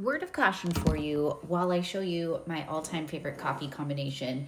Word of caution for you while I show you my all-time favorite coffee combination.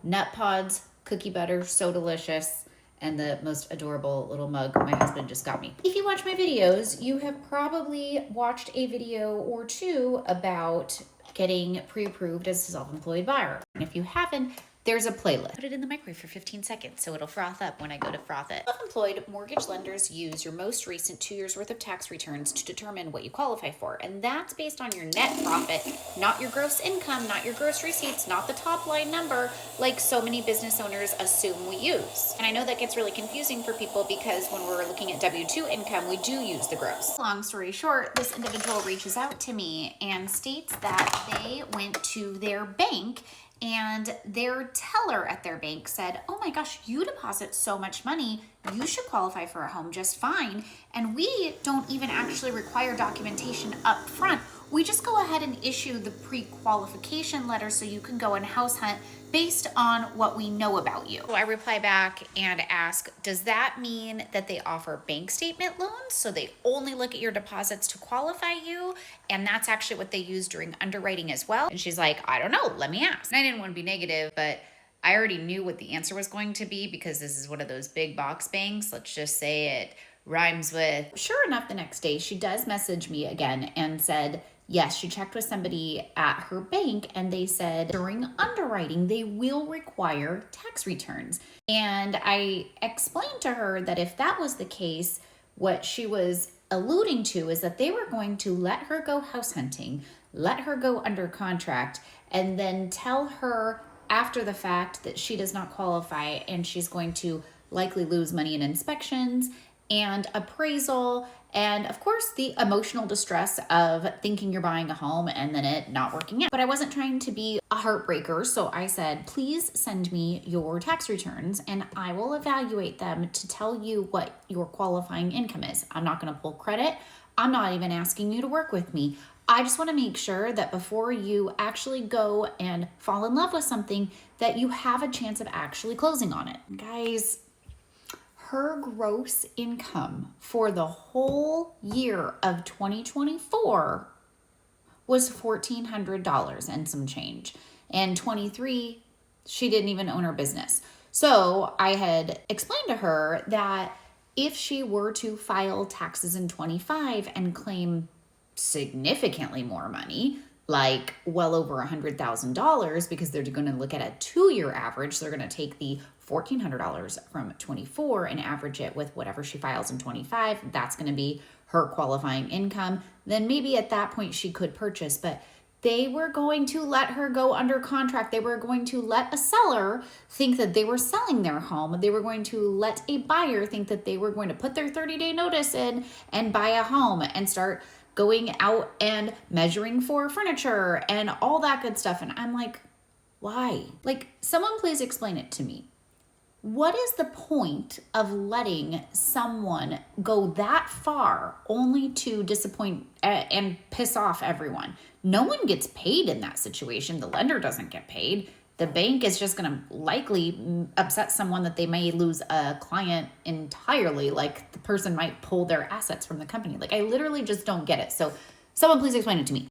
Nut Pods, cookie butter, so delicious, and the most adorable little mug my husband just got me. If you watch my videos, you have probably watched a video or two about getting pre-approved as a self-employed buyer. And if you haven't, there's a playlist. Put it in the microwave for 15 seconds so it'll froth up when I go to froth it. Self-employed mortgage lenders use your most recent 2 years worth of tax returns to determine what you qualify for. And that's based on your net profit, not your gross income, not your gross receipts, not the top line number, like so many business owners assume we use. And I know that gets really confusing for people because when we're looking at W-2 income, we do use the gross. Long story short, this individual reaches out to me and states that they went to their bank and their teller at their bank said, oh my gosh, you deposit so much money, you should qualify for a home just fine. And we don't even actually require documentation up front. We just go ahead and issue the pre-qualification letter so you can go and house hunt based on what we know about you. So I reply back and ask, does that mean that they offer bank statement loans? So they only look at your deposits to qualify you? And that's actually what they use during underwriting as well. And she's like, I don't know, let me ask. And I didn't want to be negative, but I already knew what the answer was going to be because this is one of those big box banks. Let's just say it rhymes with. Sure enough, the next day she does message me again and said, yes, she checked with somebody at her bank and they said during underwriting, they will require tax returns. And I explained to her that if that was the case, what she was alluding to is that they were going to let her go house hunting, let her go under contract, and then tell her after the fact that she does not qualify and she's going to likely lose money in inspections and appraisal, and of course the emotional distress of thinking you're buying a home and then it not working out. But I wasn't trying to be a heartbreaker, so I said, please send me your tax returns and I will evaluate them to tell you what your qualifying income is. I'm not gonna pull credit. I'm not even asking you to work with me. I just wanna make sure that before you actually go and fall in love with something, that you have a chance of actually closing on it. Guys, her gross income for the whole year of 2024 was $1,400 and some change. And 23, she didn't even own her business. So I had explained to her that if she were to file taxes in 25 and claim significantly more money, like well over $100,000, because they're going to look at a 2-year average. They're going to take the $1,400 from 24 and average it with whatever she files in 25. That's going to be her qualifying income. Then maybe at that point she could purchase, but they were going to let her go under contract. They were going to let a seller think that they were selling their home. They were going to let a buyer think that they were going to put their 30-day notice in and buy a home and start going out and measuring for furniture and all that good stuff. And I'm like, why? Like, someone please explain it to me. What is the point of letting someone go that far only to disappoint and piss off everyone? No one gets paid in that situation. The lender doesn't get paid. The bank is just going to likely upset someone that they may lose a client entirely. Like the person might pull their assets from the company. Like I literally just don't get it. So someone please explain it to me.